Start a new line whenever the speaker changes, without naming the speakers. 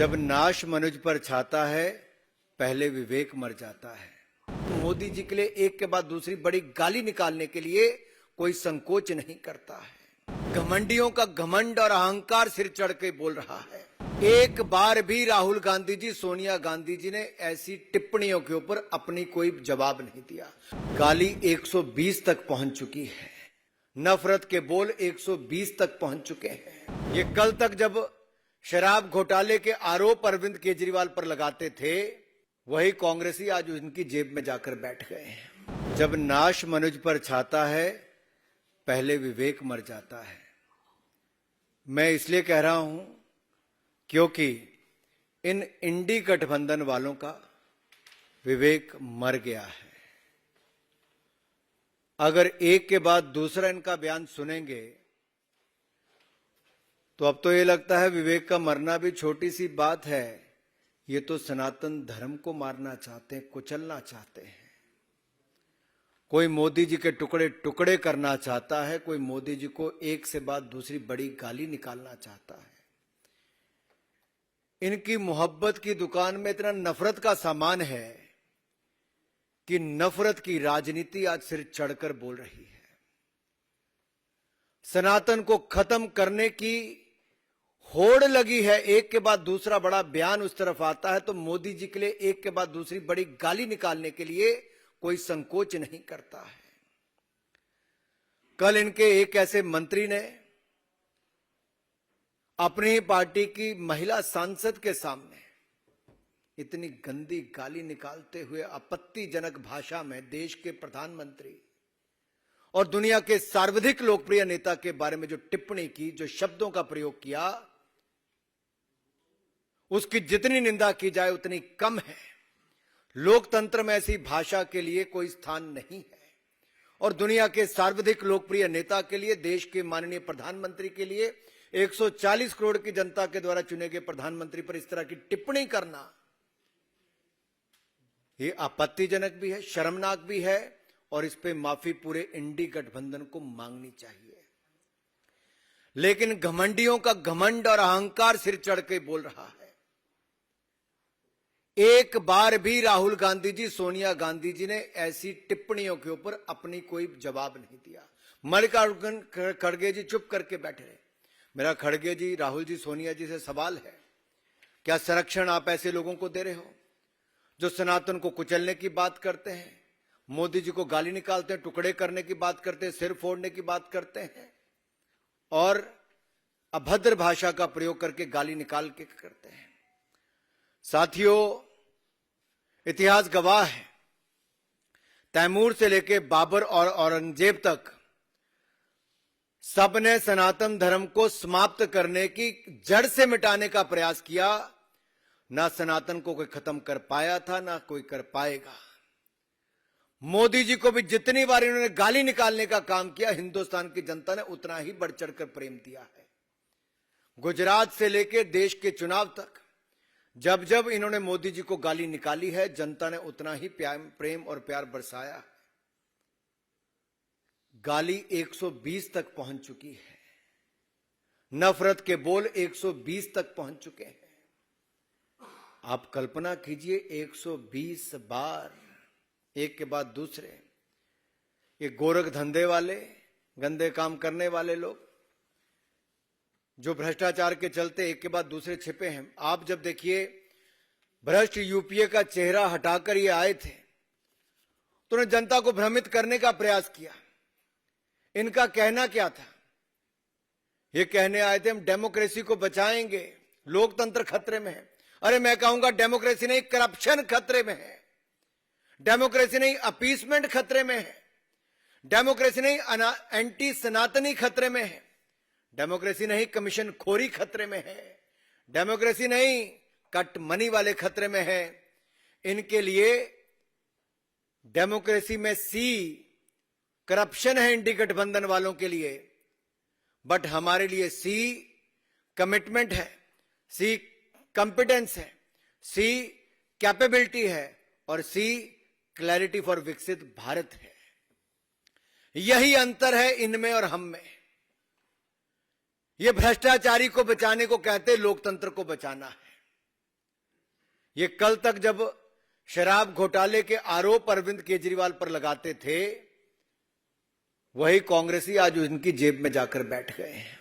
जब नाश मनुज पर छाता है, पहले विवेक मर जाता है। मोदी जी के लिए एक के बाद दूसरी बड़ी गाली निकालने के लिए कोई संकोच नहीं करता है। घमंडियों का घमंड और अहंकार सिर चढ़ के बोल रहा है। एक बार भी राहुल गांधी जी, सोनिया गांधी जी ने ऐसी टिप्पणियों के ऊपर अपनी कोई जवाब नहीं दिया। गाली 120 तक पहुंच चुकी है। नफरत के बोल 120 तक पहुंच चुके हैं। ये कल तक जब शराब घोटाले के आरोप अरविंद केजरीवाल पर लगाते थे, वही कांग्रेसी आज उनकी जेब में जाकर बैठ गए हैं। जब नाश मनुज पर छाता है, पहले विवेक मर जाता है। मैं इसलिए कह रहा हूं क्योंकि इन इंडी गठबंधन वालों का विवेक मर गया है। अगर एक के बाद दूसरा इनका बयान सुनेंगे तो अब तो ये लगता है विवेक का मरना भी छोटी सी बात है। ये तो सनातन धर्म को मारना चाहते हैं, कुचलना चाहते हैं। कोई मोदी जी के टुकड़े टुकड़े करना चाहता है, कोई मोदी जी को एक से बाद दूसरी बड़ी गाली निकालना चाहता है। इनकी मोहब्बत की दुकान में इतना नफरत का सामान है कि नफरत की राजनीति आज सिर चढ़कर बोल रही है। सनातन को खत्म करने की होड़ लगी है। एक के बाद दूसरा बड़ा बयान उस तरफ आता है तो मोदी जी के लिए एक के बाद दूसरी बड़ी गाली निकालने के लिए कोई संकोच नहीं करता है। कल इनके एक ऐसे मंत्री ने अपनी पार्टी की महिला सांसद के सामने इतनी गंदी गाली निकालते हुए आपत्तिजनक भाषा में देश के प्रधानमंत्री और दुनिया के सर्वाधिक लोकप्रिय नेता के बारे में जो टिप्पणी की, जो शब्दों का प्रयोग किया, उसकी जितनी निंदा की जाए उतनी कम है। लोकतंत्र में ऐसी भाषा के लिए कोई स्थान नहीं है। और दुनिया के सर्वाधिक लोकप्रिय नेता के लिए, देश के माननीय प्रधानमंत्री के लिए, 140 करोड़ की जनता के द्वारा चुने गए प्रधानमंत्री पर इस तरह की टिप्पणी करना, यह आपत्तिजनक भी है, शर्मनाक भी है और इस पे माफी पूरे इंडी गठबंधन को मांगनी चाहिए। लेकिन घमंडियों का घमंड और अहंकार सिर चढ़ के बोल रहा है। एक बार भी राहुल गांधी जी, सोनिया गांधी जी ने ऐसी टिप्पणियों के ऊपर अपनी कोई जवाब नहीं दिया। मल्लिकार्जुन खड़गे जी चुप करके बैठे रहे। मेरा खड़गे जी, राहुल जी, सोनिया जी से सवाल है, क्या संरक्षण आप ऐसे लोगों को दे रहे हो जो सनातन को कुचलने की बात करते हैं, मोदी जी को गाली निकालते हैं, टुकड़े करने की बात करते हैं, सिर फोड़ने की बात करते हैं और अभद्र भाषा का प्रयोग करके गाली निकाल के करते हैं। साथियों, इतिहास गवाह है, तैमूर से लेकर बाबर और औरंगजेब तक सबने सनातन धर्म को समाप्त करने की, जड़ से मिटाने का प्रयास किया। ना सनातन को कोई खत्म कर पाया था, ना कोई कर पाएगा। मोदी जी को भी जितनी बार इन्होंने गाली निकालने का काम किया, हिंदुस्तान की जनता ने उतना ही बढ़ चढ़कर प्रेम दिया है। गुजरात से लेकर देश के चुनाव तक जब जब इन्होंने मोदी जी को गाली निकाली है, जनता ने उतना ही प्रेम और प्यार बरसाया है। गाली 120 तक पहुंच चुकी है। नफरत के बोल 120 तक पहुंच चुके हैं। आप कल्पना कीजिए, 120 बार एक के बाद दूसरे ये गोरख धंधे वाले, गंदे काम करने वाले लोग जो भ्रष्टाचार के चलते एक के बाद दूसरे छिपे हैं। आप जब देखिए, भ्रष्ट यूपीए का चेहरा हटाकर ये आए थे तो उन्होंने जनता को भ्रमित करने का प्रयास किया। इनका कहना क्या था? ये कहने आए थे हम डेमोक्रेसी को बचाएंगे, लोकतंत्र खतरे में है। अरे मैं कहूंगा, डेमोक्रेसी नहीं, करप्शन खतरे में है। डेमोक्रेसी नहीं, अपीसमेंट खतरे में है। डेमोक्रेसी नहीं, एंटी सनातनी खतरे में है। डेमोक्रेसी नहीं, कमीशन खोरी खतरे में है। डेमोक्रेसी नहीं, कट मनी वाले खतरे में है। इनके लिए डेमोक्रेसी में सी करप्शन है, इंडी गठबंधन वालों के लिए, बट हमारे लिए सी कमिटमेंट है, सी कॉम्पिटेंस है, सी कैपेबिलिटी है और सी क्लैरिटी फॉर विकसित भारत है। यही अंतर है इनमें और हम में। ये भ्रष्टाचारी को बचाने को कहते, लोकतंत्र को बचाना है। ये कल तक जब शराब घोटाले के आरोप अरविंद केजरीवाल पर लगाते थे, वही कांग्रेसी आज उनकी जेब में जाकर बैठ गए हैं।